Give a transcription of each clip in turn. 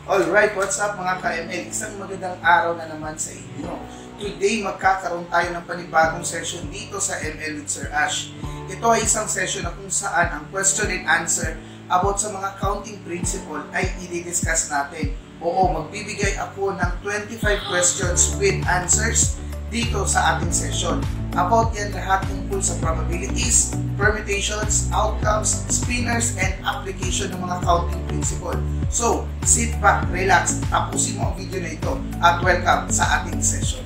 Alright, what's up mga ka-ML? Isang magandang araw na naman sa inyo. Today, magkakaroon tayo ng panibagong session dito sa ML with Sir Ash. Ito ay isang session na kung saan ang question and answer about sa mga counting principle ay i-discuss natin. Oo, magbibigay ako ng 25 questions with answers dito sa ating session. About yan lahat tungkol sa probabilities, permutations, outcomes, spinners, and application ng mga counting principle. So, sit back, relax, tapusin mo ang video na ito at welcome sa ating session.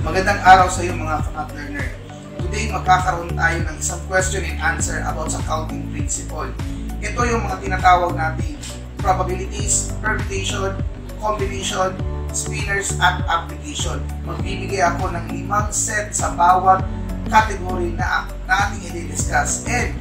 Magandang araw sa iyo mga ka-math learner. Today, magkakaroon tayo ng isang question and answer about sa counting principle. Ito yung mga tinatawag natin probabilities, permutation, combination, spinners, at application. Magbibigay ako ng 5 set sa bawat category na ating i-discuss. And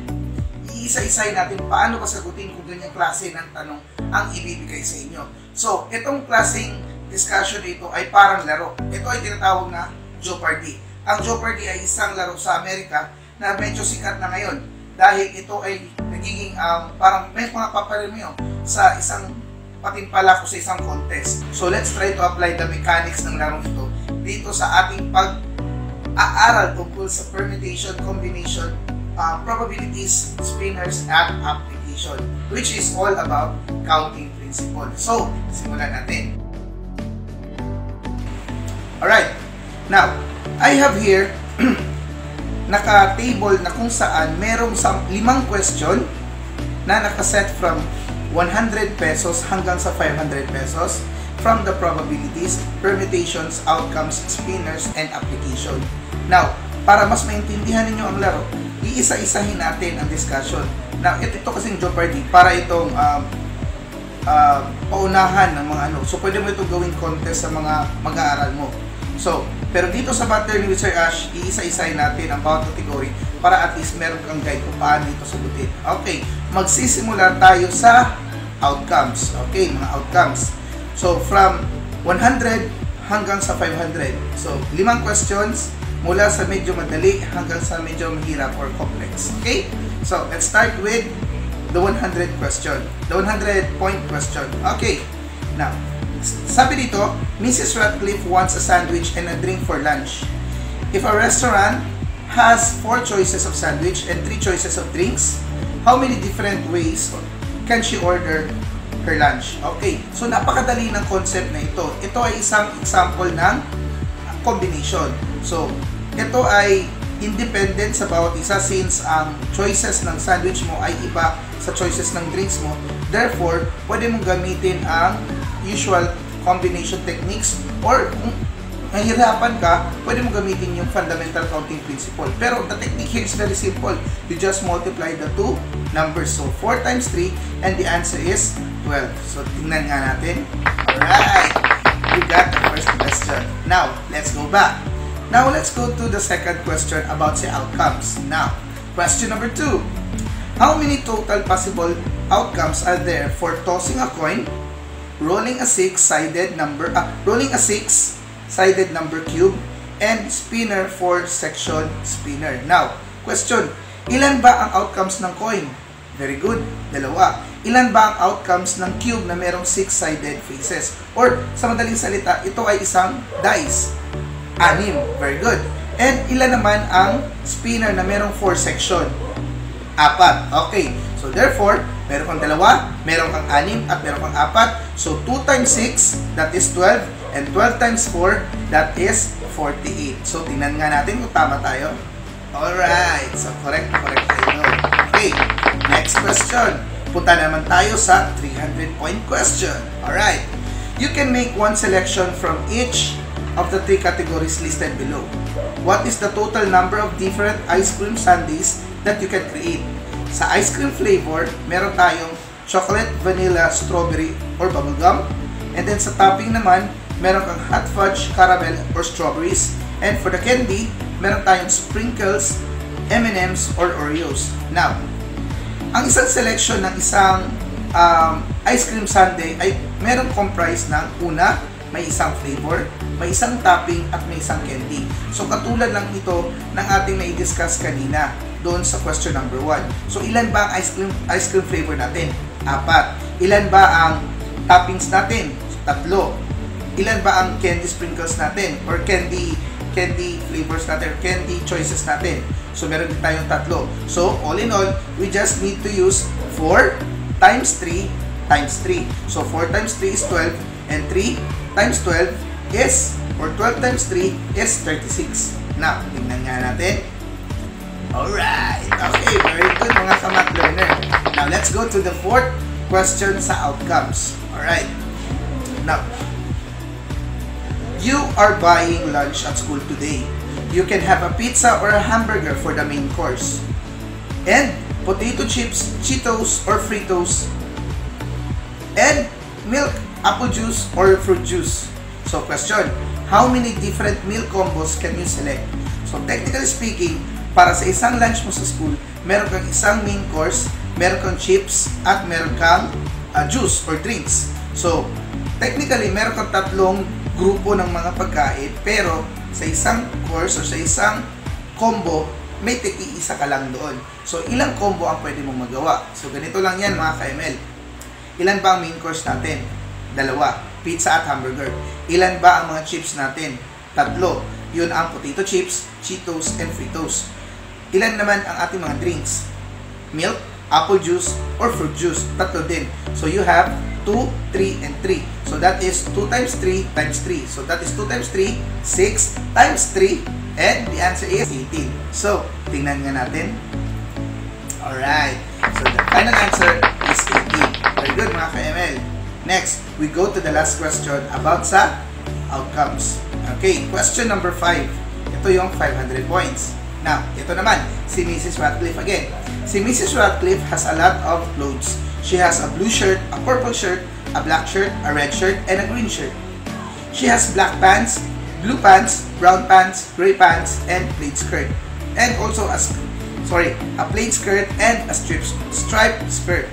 iisa-isay natin paano kasagutin kung ganyang klase ng tanong ang ibibigay sa inyo. So, itong klaseng discussion dito ay parang laro. Ito ay tinatawag na Jeopardy. Ang Jeopardy ay isang laro sa Amerika na medyo sikat na ngayon dahil ito ay nagiging parang may mga papalimyo sa isang patimpalak o sa isang contest. So let's try to apply the mechanics ng larong ito dito sa ating pag-aaral tungkol sa permutation, combination, probabilities, spinners, at application, which is all about counting principle. So, simulan natin. Alright, now, I have here naka-table na kung saan merong 5 question na nakaset from 100 pesos hanggang sa 500 pesos from the probabilities, permutations, outcomes, spinners, and application. Now, para mas maintindihan ninyo ang laro, iisa-isahin natin ang discussion. Now, ito kasing Jeopardy para itong paunahan ng mga ano. So, pwede mo itong gawing contest sa mga mag-aaral mo. So, pero dito sa Math Learning with Sir Ash, iisa-isahin natin ang bawat category para at least meron kang guide kung paano ito sagutin. Okay, magsisimula tayo sa outcomes. Okay, mga outcomes. So, from 100 hanggang sa 500. So, 5 questions mula sa medyo madali hanggang sa medyo mahirap or complex. Okay? So, let's start with the 100 question. The 100 point question. Okay. Now, sabi dito, Mrs. Radcliffe wants a sandwich and a drink for lunch. If a restaurant has 4 choices of sandwich and 3 choices of drinks, how many different ways can she order her lunch? Okay, so napakadali ng concept na ito. Ito ay isang example ng combination. So, ito ay independent sa bawat isa since ang choices ng sandwich mo ay iba sa choices ng drinks mo. Therefore, pwede mong gamitin ang usual combination techniques or kung nahihirapan ka, pwede mo gamitin yung fundamental counting principle. Pero the technique here is very simple. You just multiply the two numbers. So 4 times 3 and the answer is 12. So tingnan nga natin. Alright! You got the first question. Now, let's go back. Now, let's go to the second question about the outcomes. Now, question number 2. How many total possible outcomes are there for tossing a coin, rolling a 6-sided number cube, and spinner for section spinner? Now, question, ilan ba ang outcomes ng coin? Very good, 2. Ilan ba ang outcomes ng cube na merong 6-sided faces? Or, sa madaling salita, ito ay isang dice. 6. Very good. And ilan naman ang spinner na merong 4 section? 4. Okay. So, therefore, meron kang 2, meron kang 6, at meron kang 4. So, 2 times 6, that is 12. And 12 times 4, that is 48. So, tingnan nga natin kung tama tayo. Alright. So, correct tayo. Okay. Next question. Punta naman tayo sa 300-point question. Alright. You can make one selection from each of the 3 categories listed below. What is the total number of different ice cream sundaes that you can create? Sa ice cream flavor, meron tayong chocolate, vanilla, strawberry, or bubblegum. And then sa topping naman, meron kang hot fudge, caramel, or strawberries. And for the candy, meron tayong sprinkles, M&M's, or Oreos. Now, ang isang selection ng isang ice cream sundae ay meron comprise ng una, may isang flavor, may isang topping at may isang candy. So katulad lang ito ng ating na-discuss kanina doon sa question number 1. So ilan ba ang ice cream flavor natin? 4. Ilan ba ang toppings natin? 3. Ilan ba ang candy sprinkles natin or candy flavors natin or candy choices natin? So meron din tayong 3. So all in all, we just need to use 4 times 3 times 3. So 4 times 3 is 12 and 3 times 12 is, or 12 times 3 is 36. Now, tingnan nga natin. Alright, okay, very good mga ka-math learner. Now, let's go to the 4th question sa outcomes. Alright, now, you are buying lunch at school today. You can have a pizza or a hamburger for the main course. And potato chips, Cheetos, or Fritos. And milk, apple juice, or fruit juice. So, question, how many different meal combos can you select? So, technically speaking, para sa isang lunch mo sa school, meron kang isang main course, meron kang chips, at meron kang juice or drinks. So, technically, meron kang 3 grupo ng mga pagkain, pero sa isang course or sa isang combo, may tiki-isa ka lang doon. So, ilang combo ang pwede mong magawa? So, ganito lang yan mga ka-ML. Ilan ba ang main course natin? 2, pizza at hamburger. Ilan ba ang mga chips natin? 3. Yun ang potato chips, Cheetos, and Fritos. Ilan naman ang ating mga drinks? Milk, apple juice, or fruit juice. 3 din. So you have 2, 3, and 3. So that is 2 times 3 times 3. So that is 2 times 3, 6 times 3, and the answer is 18. So, tingnan nga natin. Alright. So the final answer is 18. Very good mga ka-ML. Next, we go to the last question about sa outcomes. Okay, question number 5. Ito yung 500 points. Now, ito naman, si Mrs. Radcliffe again. Si Mrs. Radcliffe has a lot of clothes. She has a blue shirt, a purple shirt, a black shirt, a red shirt, and a green shirt. She has black pants, blue pants, brown pants, gray pants, and plaid skirt. And also a plaid skirt and a striped skirt.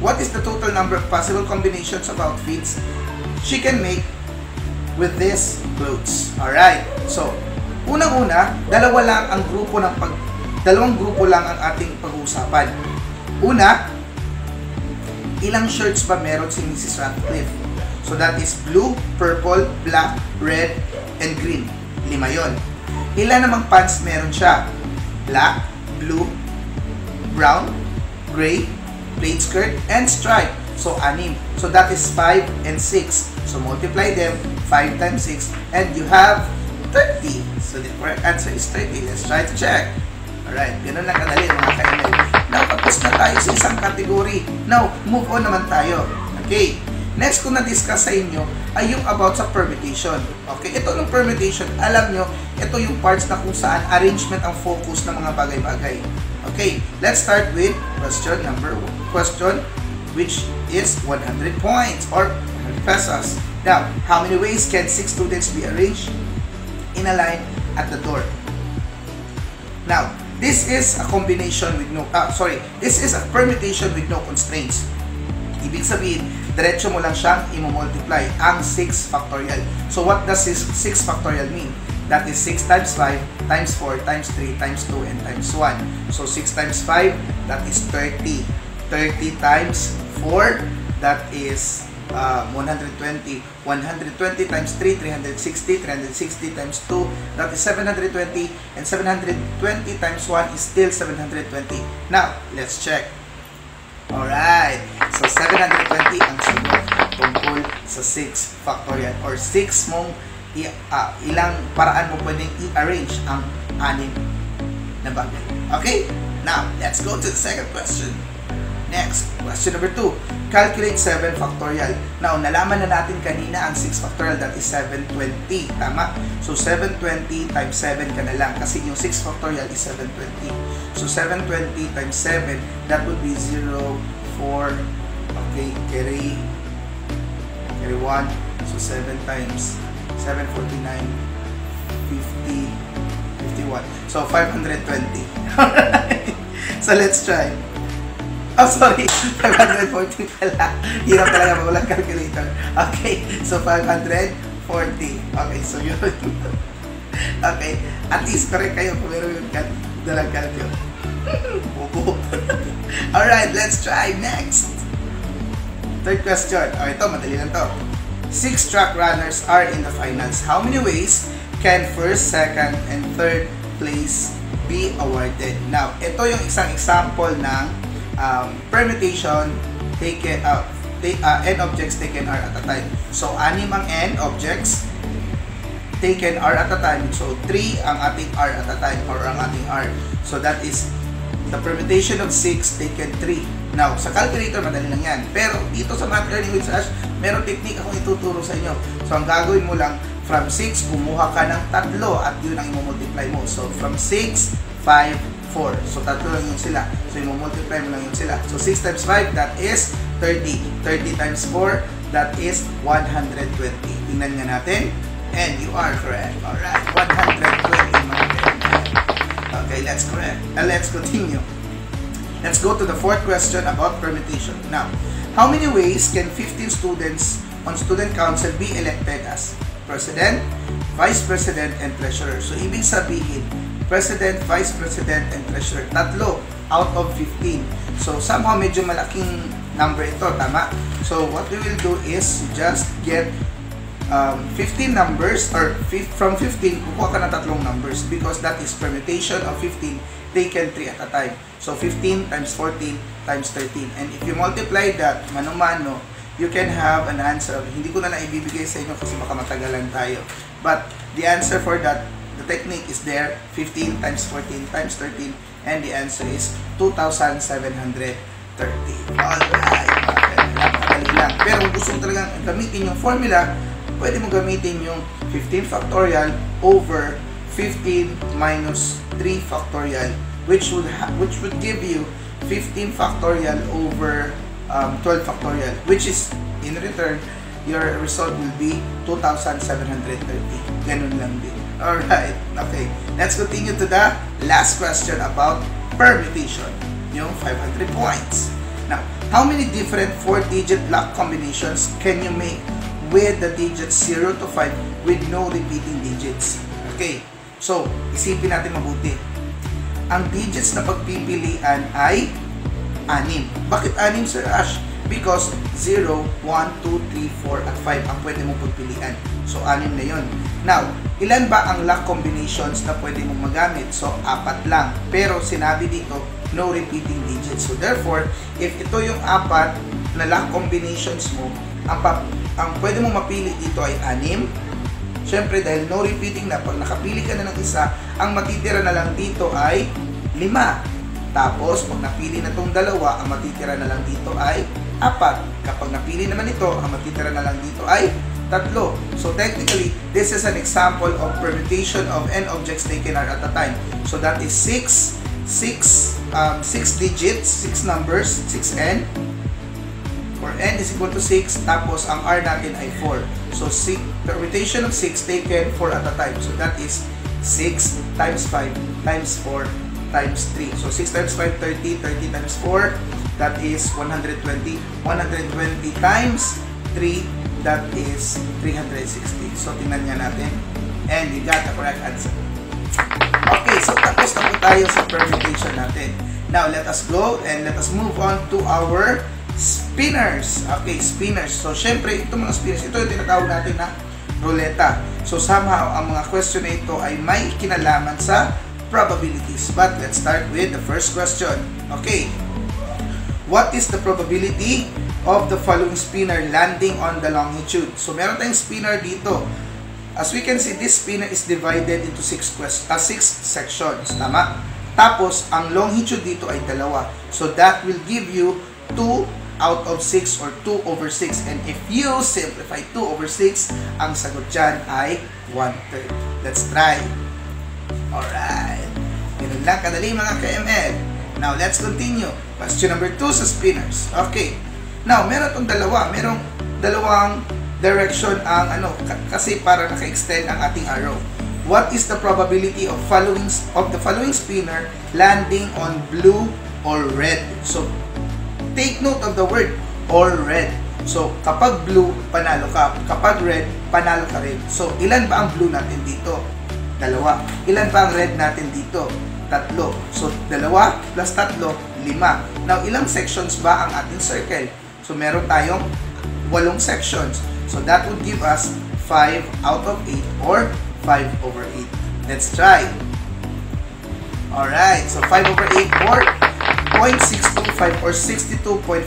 What is the total number of possible combinations of outfits she can make with these clothes? Alright, so unang-una, dalawang grupo lang ang ating pag-uusapan. Una, ilang shirts ba meron si Mrs. Radcliffe? So that is blue, purple, black, red, and green. 5 yon. Ilan namang pants meron siya? Black, blue, brown, gray, plaid skirt, and stripe. So 6. So that is 5 and 6. So multiply them, 5 times 6, and you have 30. So the correct answer is 30. Let's try to check. Alright, ganun lang kadali mga ka-ML. Now, tapos na tayo sa isang category. Now, move on naman tayo. Okay, next ko na-discuss sa inyo ay yung about sa permutation. Okay, ito yung permutation, alam nyo, ito yung parts na kung saan arrangement ang focus ng mga bagay-bagay. Okay, let's start with question which is 100 points or 100 pesos. Now, how many ways can 6 students be arranged in a line at the door? Now, this is a combination with this is a permutation with no constraints. Ibig sabihin, diretso mo lang siyang i-multiply ang 6 factorial. So what does 6 factorial mean? That is 6 times 5 times 4 times 3 times 2 and times 1. So 6 times 5, that is 30. 30 times 4, that is 120. 120 times 3, 360. 360 times 2, that is 720. And 720 times 1 is still 720. Now, let's check. Alright. So, 720 ang sunod tungkol sa 6 factorial or 6 mong ilang paraan mo pwedeng i-arrange ang 6 na bagay. Okay? Now, let's go to the second question. Next, question number 2. Calculate 7 factorial. Now, nalaman na natin kanina ang 6 factorial, that is 720. Tama? So, 720 times 7 ka na lang kasi yung 6 factorial is 720. So, 720 times 7, that would be 0, 4, okay, carry 1. So, 7 times 7, 49, 50, 51. So, 520. Alright. So, let's try. Oh, sorry. 540 pala. Hirap talaga pag walang calculator. Okay. So, 540 40. Okay, so yun. Okay, at least correct kayo kung meron yung dalang kalkyo. Bubo. Alright, let's try next. Third question. Oh, ito, madali lang to. 6 track runners are in the finals. How many ways can first, second, and third place be awarded? Now, ito yung isang example ng permutation taken n objects taken r at a time. So, 6 ang n objects taken r at a time. So, 3 ang ating r at a time or ang ating r. So, that is the permutation of 6 taken 3. Now, sa calculator, madali lang yan. Pero, dito sa Math Learning with Ash, meron technique akong ituturo sa inyo. So, ang gagawin mo lang, from 6, kumuha ka ng 3 at yun ang i-multiply mo. So, from 6, 5, 4. So, 3 lang yun sila. So, i-multiply mo lang yun sila. So, 6 times 5, that is 30. 30 times 4, that is 120. Tingnan nga natin. And you are correct. Alright, 120 mga kaibigan. Okay, let's continue. Let's go to the fourth question about permutation. Now, how many ways can 15 students on student council be elected as president, vice president, and treasurer? So, ibig sabihin, president, vice president, and treasurer. 3 out of 15. So, somehow medyo malaking number ito, tama? So, what we will do is just get 15 numbers, or from 15, kukuha ka ng 3 numbers because that is permutation of 15 taken 3 at a time. So, 15 times 14 times 13. And if you multiply that, mano-mano, you can have an answer. Hindi ko na lang ibibigay sa inyo kasi baka matagalan tayo. But, the answer for that, the technique is there, 15 times 14 times 13, and the answer is 2,730. Alright, napakadali lang. Pero kung gusto mo talagang gamitin yung formula, pwede mo gamitin yung 15 factorial over 15 minus 3 factorial, which would give you 15 factorial over 12 factorial, which is, in return, your result will be 2,730. Ganun lang din. Alright, okay. Let's continue to the last question about permutation, yung 500 points. Now, how many different 4-digit block combinations can you make with the digits 0 to 5 with no repeating digits? Okay, so, isipin natin mabuti. Ang digits na pagpipilian ay 6. Bakit 6, Sir Ash? Because 0, 1, 2, 3, 4, at 5 ang pwede mong pagpilian. So, 6 na yun. Now, ilan ba ang lock combinations na pwede mong magamit? So, 4 lang. Pero, sinabi dito, no repeating digits. So, therefore, if ito yung 4 na lock combinations mo, ang pwede mong mapili dito ay 6. Siyempre, dahil no repeating na, pag nakapili ka na ng isa, ang matitira na lang dito ay 5. Tapos, pag napili na itong 2, ang matitira na lang dito ay 4. Kapag napili naman ito, ang matitira na lang dito ay 3. So, technically, this is an example of permutation of n objects taken r at a time. So, that is 6 digits, 6 numbers, 6n. For n is equal to 6, tapos ang r natin ay 4. So, permutation of 6 taken 4 at a time. So, that is 6 times 5 times 4 times 3. So, 6 times 5, 30. 30 times 4, that is 120. 120 times 3, that is 360. So, tingnan nga natin. And you got the correct answer. Okay, so tapos na po tayo sa permutation natin. Now, let us go and let us move on to our spinners. Okay, spinners. So, syempre, itong mga spinners, ito yung tinatawag natin na ruleta. So, somehow, ang mga question na ito ay may kinalaman sa probabilities. But, let's start with the first question. Okay. What is the probability of the following spinner landing on the longitude? So, meron tayong spinner dito. As we can see, this spinner is divided into 6 sections. Tama? Tapos, ang longitude dito ay 2. So, that will give you 2 out of 6 or 2 over 6. And if you simplify 2 over 6, ang sagot dyan ay 1/3. Let's try. Alright. Ganun lang kadali mga ka-ML. Now, let's continue. Question number 2 sa spinners. Okay. Now, meron itong merong dalawang direction ang kasi para naka-extend ang ating arrow. What is the probability of the following spinner landing on blue or red? So, take note of the word or red. So, kapag blue, panalo ka. Kapag red, panalo ka rin. So, ilan ba ang blue natin dito? 2. Ilan ba ang red natin dito? 3. So, 2 plus 3, 5. Now, ilang sections ba ang ating circle? So, meron tayong 8 sections. So, that would give us 5 out of 8 or 5 over 8. Let's try. Alright, so 5 over 8 or 0.625 or 62.5%.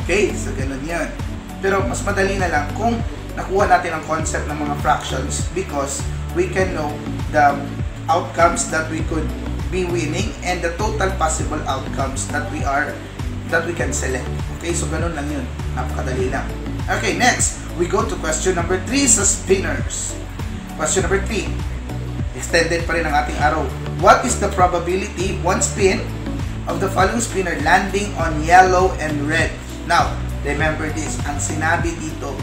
Okay, so ganun yan. Pero mas madali na lang kung nakuha natin ang concept ng mga fractions because we can know the outcomes that we could be winning and the total possible outcomes that we can select. Okay, so ganun lang yun. Napakadali lang. Okay, next, we go to question number 3 sa spinners. Question number 3. Extended pa rin ang ating arrow. What is the probability, one spin, of the following spinner landing on yellow and red? Now, remember this, ang sinabi dito,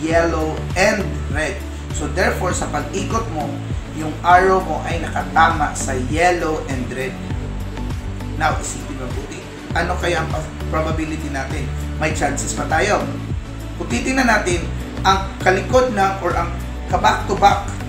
yellow and red. So, therefore, sa pag-ikot mo, yung arrow mo ay nakatama sa yellow and red. Now, isipin mabuti. Ano kaya ang probability natin? May chances pa tayo. Kung titingnan natin, ang kalikod na or ang ka-back-to-back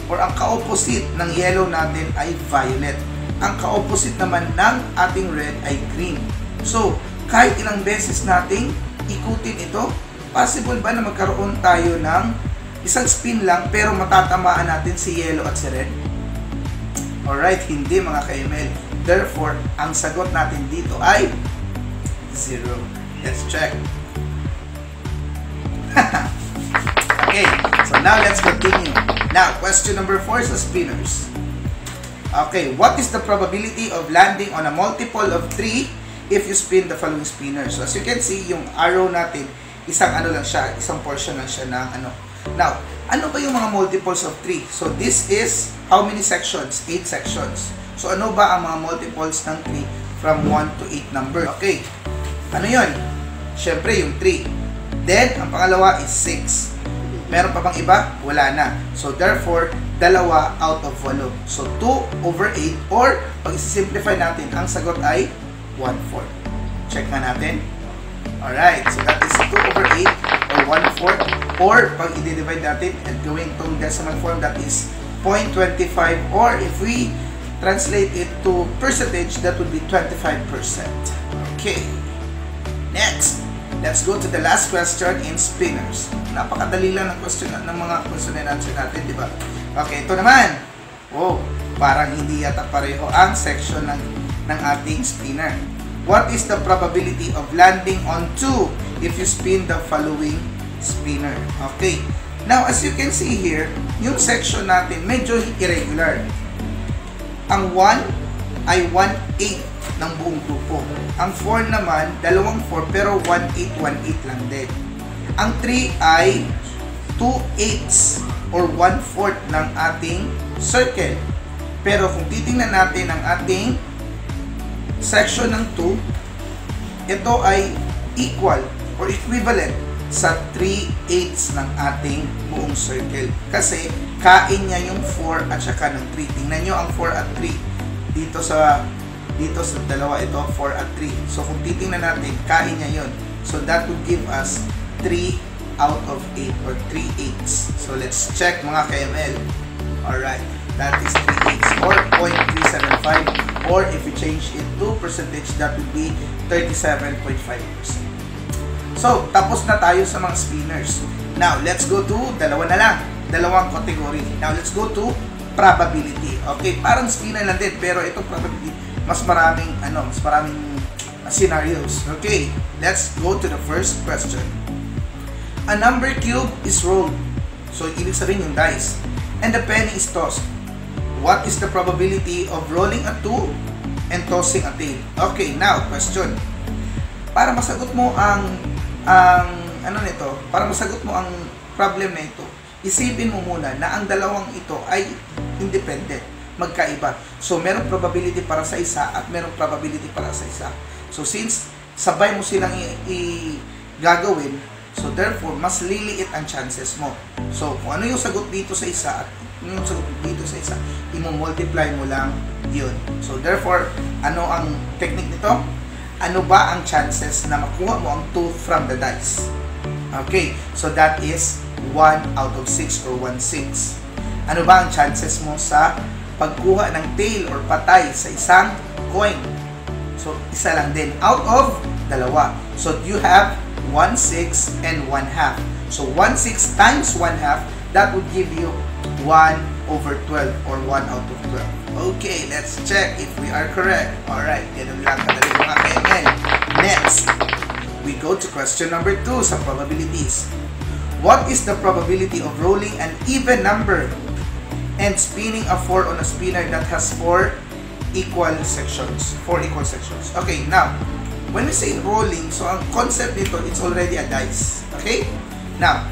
or ang ka-opposite ng yellow natin ay violet. Ang ka-opposite naman ng ating red ay green. So, kahit ilang beses nating ikutin ito, possible ba na magkaroon tayo ng isang spin lang pero matatamaan natin si yellow at si red? Alright, hindi mga ka-ML. Therefore, ang sagot natin dito ay 0. Let's check. Okay, so now let's continue. Now, question number 4 sa spinners. Okay, what is the probability of landing on a multiple of 3 if you spin the following spinner? So, as you can see, yung arrow natin, isang ano lang siya, isang portion lang siya ng ano. Now, ano ba yung mga multiples of 3? So, this is how many sections? 8 sections. So, ano ba ang mga multiples ng 3 from 1 to 8 number? Okay, ano yun? Siyempre, yung 3. Then, ang pangalawa is 6. Meron pa bang iba? Wala na. So, therefore, 2 out of 8. So, 2 over 8 or, pag isi-simplify natin, ang sagot ay 1/4. Check nga natin. Alright, so that is 2 over 8 or 1/4. Or, pag i-divide natin and gawin itong decimal form, that is 0.25. Or, if we translate it to percentage, that would be 25%. Okay. Next, let's go to the last question in spinners. Napakadali lang ng question ng mga question and answer natin, di ba? Okay, ito naman. Wow, parang hindi yata pareho ang section ng ating spinner. What is the probability of landing on 2 if you spin the following spinner? Okay. Now, as you can see here, yung section natin medyo irregular. Ang 1 ay 1/8 ng buong grupo. Ang 4 naman, 2/4 pero 1/8, 1/8 lang din. Ang 3 ay 2/8 or 1/4 ng ating circle. Pero kung titingnan natin ang ating section ng 2, ito ay equal or equivalent sa 3/8 ng ating buong circle. Kasi kain niya yung 4 at saka ng 3. Tingnan nyo ang 4 at 3. Dito sa dalawa ito, 4 at 3. So kung titingnan natin, kain niya yun. So that would give us 3 out of 8 or 3/8. So let's check mga ka-ML. Alright, that is 3/8 or 0.375. Or if we change it to percentage, that would be 37.5%. So, tapos na tayo sa mga spinners. Now, let's go to dalawang category. Now, let's go to probability. Okay, parang spinner lang din, pero itong probability, mas maraming scenarios. Okay, let's go to the first question. A number cube is rolled. So, ibig sabihin yung dice. And the penny is tossed. What is the probability of rolling a 2 and tossing a tail? Okay, now, question. Para masagot mo para masagot mo ang problem na ito, isipin mo muna na ang dalawang ito ay independent, magkaiba. So, merong probability para sa isa at merong probability para sa isa. So, since sabay mo silang gagawin, so therefore, mas liliit ang chances mo. So, kung ano yung sagot dito sa isa at yung sagot dito sa isa, i-multiply mo lang yun. So, therefore, ano ang technique nito? ano ba ang chances na makuha mo ang 2 from the dice? Okay, so that is 1 out of 6 or 1/6. Ano ba ang chances mo sa pagkuha ng tail or patay sa isang coin? So, isa lang din out of dalawa. So, you have 1/6 and 1/2. So, 1/6 times 1/2, that would give you 1 over 12 or 1 out of 12. Okay, let's check if we are correct. Alright, ganun lang kadali mga KML. Next, we go to question number 2 sa probabilities. What is the probability of rolling an even number and spinning a 4 on a spinner that has 4 equal sections? 4 equal sections. Okay, now, when we say rolling, so ang concept nito, it's already a dice. Okay? Now,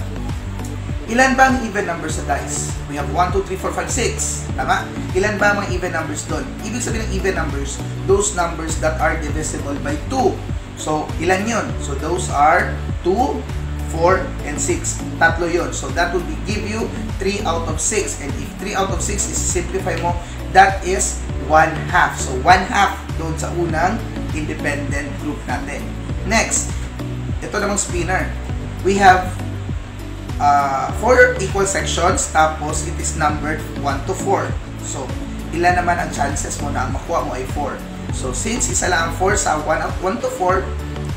ilan ba ang even numbers sa dice? We have 1, 2, 3, 4, 5, 6. Tama? Ilan ba ang mga even numbers doon? Ibig sabihin ng even numbers, those numbers that are divisible by 2. So, ilan yun? So, those are 2, 4, and 6. Tatlo yun. So, that will give you 3 out of 6. And if 3 out of 6 is simplify mo, that is 1/2. So, 1/2 doon sa unang independent group natin. Next, ito namang spinner. We have 4 equal sections, tapos it is numbered 1 to 4. So, ilan naman ang chances mo na ang makuha mo ay 4? So, since isa lang ang 4 sa 1 to 4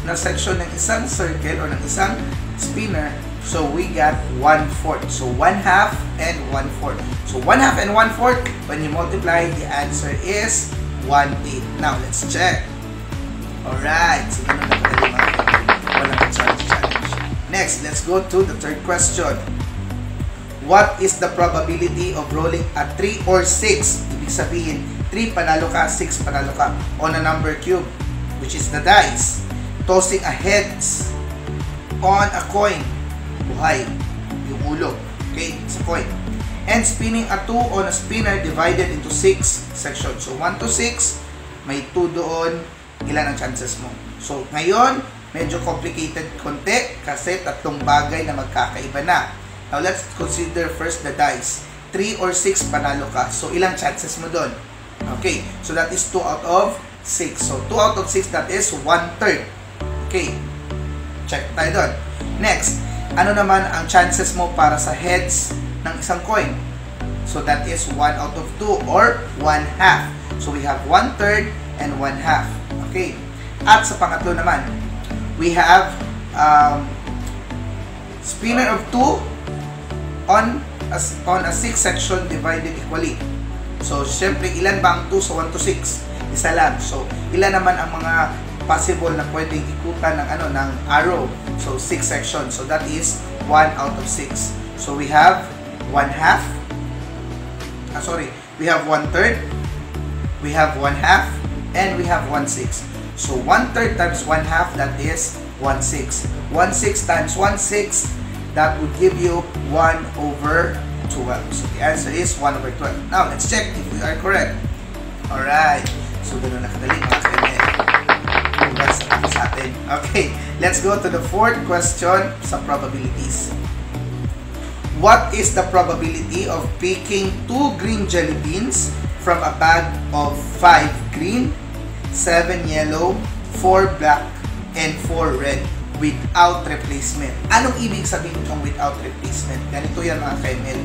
na section ng isang circle or ng isang spinner, so we got 1/4. So, 1/2 and 1/4. So, 1/2 and 1/4, when you multiply, the answer is 1/8. Now, let's check. Alright, so ganun na pala mga walang challenge. Next, let's go to the third question. What is the probability of rolling a 3 or 6? Ibig sabihin, 3 panalo ka, 6 panalo ka on a number cube, which is the dice. Tossing a heads on a coin. Buhay. Yung ulo. Okay, sa coin. And spinning a 2 on a spinner divided into 6 sections. So, 1 to 6, may 2 doon. Ilan ang chances mo? So, ngayon, medyo complicated konti kasi tatlong bagay na magkakaiba na. Now, let's consider first the dice. 3 or 6 panalo ka. So, ilang chances mo doon? Okay, so that is 2 out of 6. So, 2 out of 6, that is 1/3. Okay, check tayo doon. Next, ano naman ang chances mo para sa heads ng isang coin? So, that is 1 out of 2 or 1/2. So, we have 1/3 and 1/2. Okay, at sa pangatlo naman, we have spinner of 2 on a 6 section divided equally. So, syempre, ilan ba ang 2 sa 1 to 6? Isa lang. So, ilan naman ang mga possible na pwedeng ikutan ng arrow? So, 6 sections. So, that is 1 out of 6. So, we have 1/2. We have 1/3. We have 1/2. And we have 1/6. So, 1/3 times 1/2, that is 1/6. 1/6 times 1/6, that would give you 1 over 12. So, the answer is 1 over 12. Now, let's check if we are correct. Alright. So, ganun na kadali mga kaibigan. Congrats sa atin. Okay. Let's go to the fourth question sa probabilities. What is the probability of picking 2 green jelly beans from a bag of 5 green, 7 yellow, 4 black, and 4 red without replacement? Anong ibig sabihin itong without replacement? Ganito yan mga KML.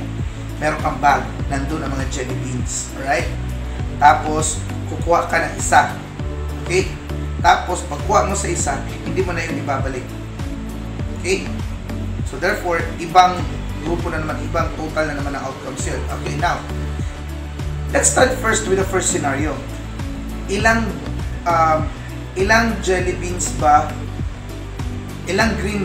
Meron kang bag, nandun ang mga jelly beans. Alright? Tapos, kukuha ka ng isa. Okay? Tapos, pagkuha mo sa isa, hindi mo na yun ibabalik. Okay? So, therefore, ibang grupo na naman, ibang total na naman ang outcomes yun. Okay, now, let's start first with the first scenario. Ilang jelly beans ba? Ilang green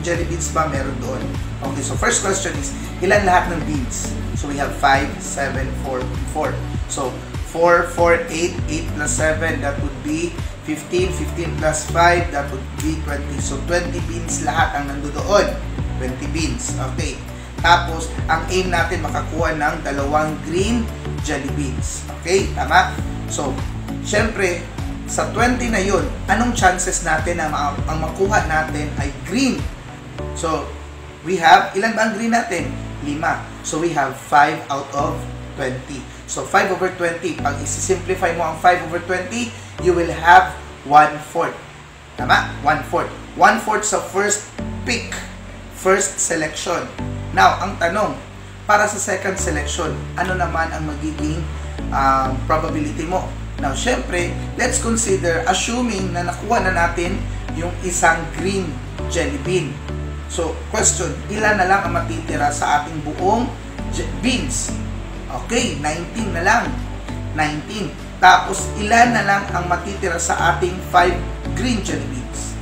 jelly beans ba meron doon? Okay, so first question is, ilan lahat ng beans? So we have 5, 7, 4, 4. So 4, 4, 8, 8 plus 7, that would be 15, 15 plus 5, that would be 20. So 20 beans lahat ang nandoon. 20 beans. Okay. Tapos, ang aim natin makakuha ng 2 green jelly beans. Okay? Tama? So, syempre, sa 20 na yun, anong chances natin na ang makuha natin ay green? So, we have, ilan ba ang green natin? 5. So, we have 5 out of 20. So, 5 over 20. Pag isi-simplify mo ang 5 over 20, you will have 1/4. Tama? 1/4. 1/4 sa first pick, first selection. Now, ang tanong, para sa second selection, ano naman ang magiging probability mo? Now, syempre, let's consider assuming na nakuha na natin yung isang green jelly bean. So, question, ilan na lang ang matitira sa ating buong beans? Okay, 19 na lang. 19. Tapos, ilan na lang ang matitira sa ating 5 green jelly beans?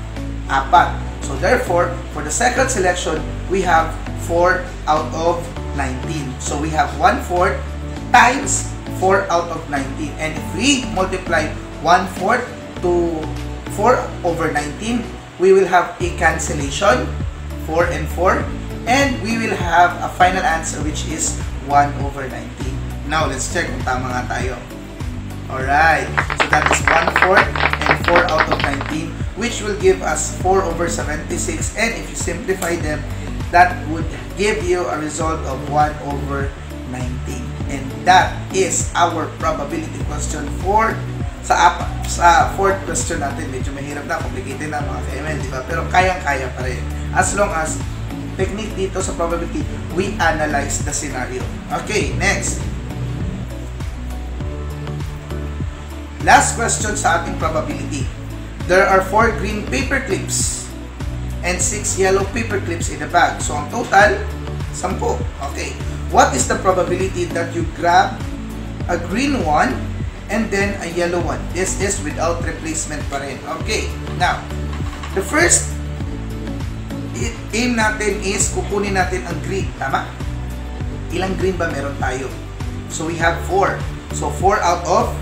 4. So, therefore, for the second selection, we have 4 out of 19. So, we have 1/4 times 4 out of 19. And if we multiply 1/4 to 4/19, we will have a cancellation, 4 and 4, and we will have a final answer which is 1/19. Now, let's check kung tama nga tayo. Alright, so that is 1/4 and 4 out of 19, which will give us 4/76, and if you simplify them, that would give you a result of 1/19. And that is our probability question for sa fourth question natin. Medyo mahirap na, complicated na mga KML, di ba? Pero kayang-kaya pa rin. As long as technique dito sa probability, we analyze the scenario. Okay, next. Last question sa ating probability. There are 4 green paper clips and 6 yellow paper clips in the bag. So, ang total, 10. Okay. What is the probability that you grab a green one and then a yellow one? This is without replacement pa rin. Okay. Now, the first aim natin is kukunin natin ang green. Tama? Ilang green ba meron tayo? So, we have 4. So, 4 out of,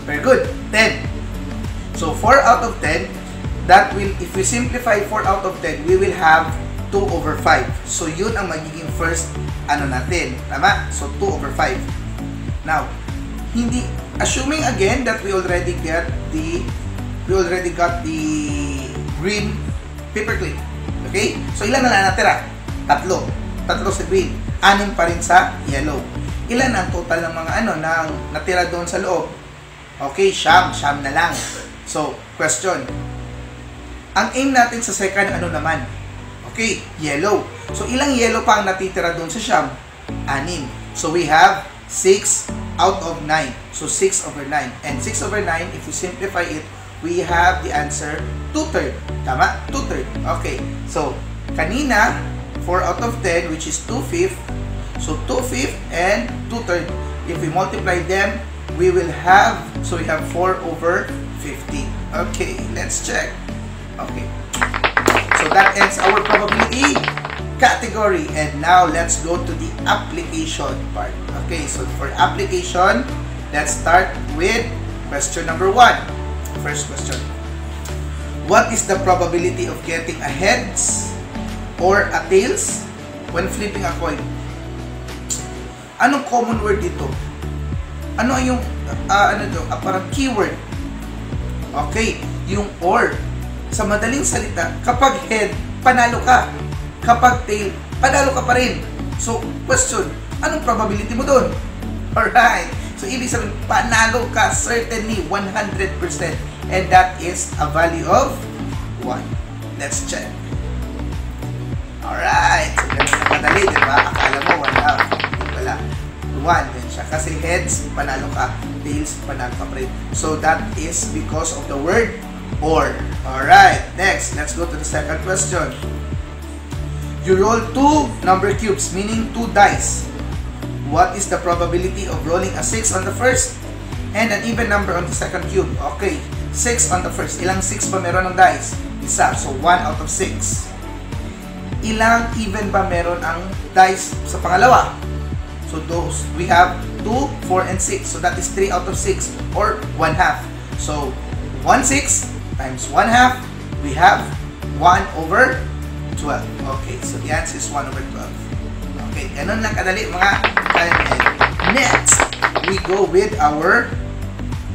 very good, 10. So, 4 out of 10, that will, if we simplify 4 out of 10, we will have 2/5. So, yun ang magiging first, natin. Tama? So, 2/5. Now, assuming again that we already got the green paperclip. Okay? So, ilan na lang natira? 3. 3 sa green. 6 pa rin sa yellow. Ilan ang total ng mga nang natira doon sa loob? Okay, siyam na lang. So, question. Ang aim natin sa second, naman? Okay, yellow. So, ilang yellow pa ang natitira doon sa siyam? 6. So, we have 6 out of 9. So, 6/9. And 6/9, if we simplify it, we have the answer 2/3. Tama? 2/3. Okay. So, kanina, 4 out of 10, which is 2/5. So, 2/5 and 2/3. If we multiply them, we will have, so we have 4/50. Okay, let's check. Okay. So that ends our probability category. And now let's go to the application part. Okay, so for application, let's start with question number 1. First question. What is the probability of getting a heads or a tails when flipping a coin? Anong common word dito? Ano yung parang keyword? Okay, yung or. Sa madaling salita, kapag head, panalo ka. Kapag tail, panalo ka pa rin. So, question, anong probability mo doon? Alright. So, ibig sabihin, panalo ka certainly 100%. And that is a value of 1. Let's check. Alright. So, ganun na madali, diba? Akala mo 1/2. Hindi pala. 1 din siya. Kasi heads, panalo ka. Tails, panalo ka pa rin. So, that is because of the word or. Alright, next, let's go to the second question. You roll 2 number cubes, meaning 2 dice. What is the probability of rolling a 6 on the first and an even number on the second cube? Okay, 6 on the first. Ilang 6 ba meron ng dice? Isa, so 1 out of 6. Ilang even ba meron ang dice sa pangalawa? So those, we have 2, 4, and 6. So that is 3 out of 6 or 1/2. So 1/6 times 1/2, we have 1/12. Okay, so the answer is 1/12. Okay, ganun lang kadali mga KML. Next, we go with our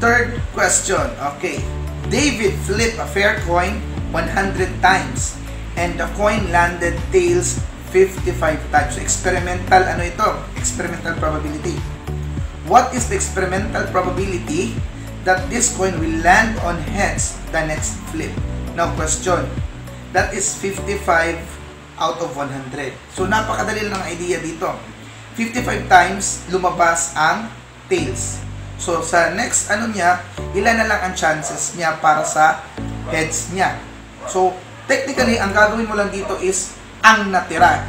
third question. Okay, David flipped a fair coin 100 times and the coin landed tails 55 times. So, experimental, ito? Experimental probability. What is the experimental probability that this coin will land on heads the next flip. Now question, that is 55 out of 100. So napakadali lang ang idea dito. 55 times lumabas ang tails. So sa next niya, ilan na lang ang chances niya para sa heads niya. So technically, ang gagawin mo lang dito is ang natira.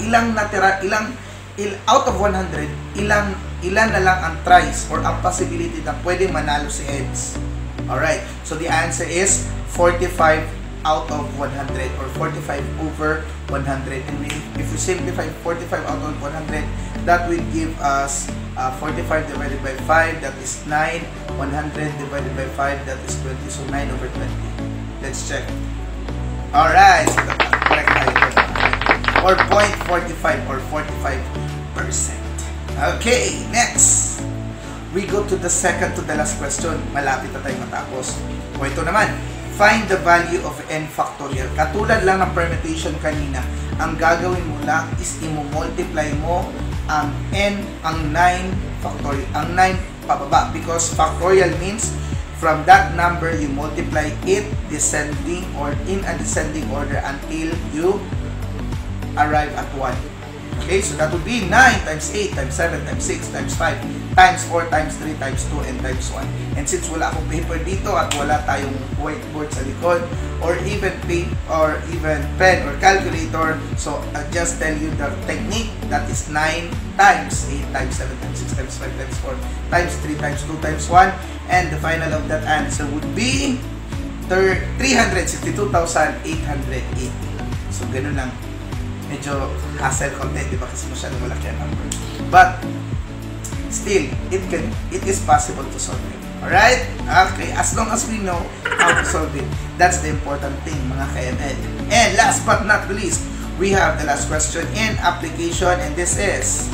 Out of 100, ilan na lang ang tries or ang possibility na pwedeng manalo si heads. Alright, so the answer is 45 out of 100 or 45 over 100. And if we simplify 45 out of 100, that will give us 45 divided by 5, that is 9. 100 divided by 5, that is 20. So 9 over 20. Let's check. Alright, so correct tayo. Or 0.45 or 45%. Okay, next. We go to the second to the last question. Malapit na tayo matapos. O ito naman, find the value of n factorial. Katulad lang ng permutation kanina, ang gagawin mo lang is i-multiply mo ang n, ang 9 factorial, ang 9 pababa, because factorial means from that number you multiply it descending or in a descending order until you arrive at 1. Okay, so that would be 9 times 8 times 7 times 6 times 5 times 4 times 3 times 2 and times 1. And since wala akong paper dito at wala tayong whiteboard sa likod or even pen or calculator, so I'll just tell you the technique. That is 9 times 8 times 7 times 6 times 5 times 4 times 3 times 2 times 1, and the final of that answer would be 362,880. So ganun lang. Medyo hassle content, di ba? Kasi masyadong malaki ang number. But still, it is possible to solve it. Alright? Okay, as long as we know how to solve it, that's the important thing, mga KML. And last but not least, we have the last question in application, and this is,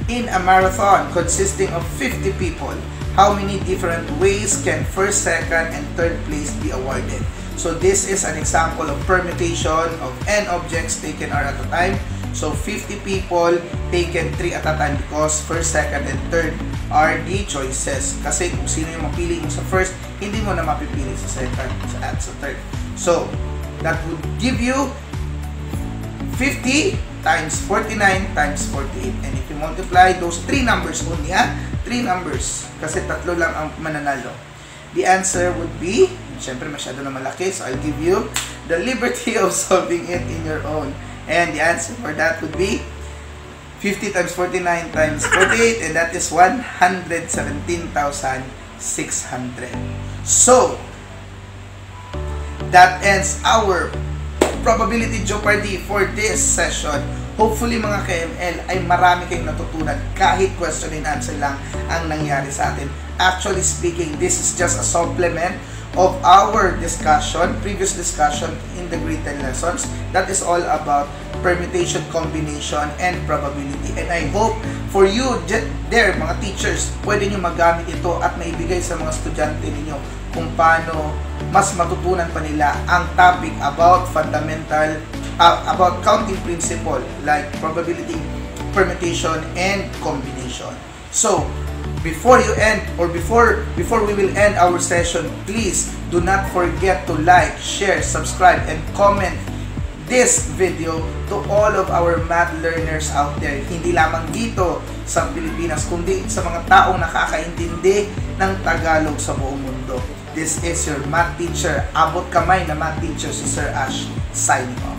in a marathon consisting of 50 people, how many different ways can first, second, and third place be awarded? So this is an example of permutation of n objects taken are at a time. So 50 people taken 3 at a time because first, second, and third are the choices. Kasi kung sino yung mapili mo sa first, hindi mo na mapipili sa second at sa third. So that would give you 50 times 49 times 48. And if you multiply those 3 numbers only, 3 numbers, kasi tatlo lang ang mananalo, the answer would be, syempre masyado na malaki, so I'll give you the liberty of solving it in your own. And the answer for that would be 50 times 49 times 48, and that is 117,600. So that ends our probability Jeopardy for this session. Hopefully mga KML ay marami kayong natutunan kahit question and answer lang ang nangyari sa atin. Actually speaking, this is just a supplement of our previous discussion in the grade 10 lessons. That is all about permutation, combination, and probability. And I hope for you there, mga teachers, pwede nyo magamit ito at maibigay sa mga estudyante ninyo kung paano mas matutunan pa nila ang topic about fundamental, about counting principle like probability, permutation, and combination. So, before you end, or before we will end our session, please do not forget to like, share, subscribe, and comment this video to all of our math learners out there. Hindi lamang dito sa Pilipinas, kundi sa mga taong nakakaintindi ng Tagalog sa buong mundo. This is your math teacher, abot kamay na math teacher, si Sir Ash, signing off.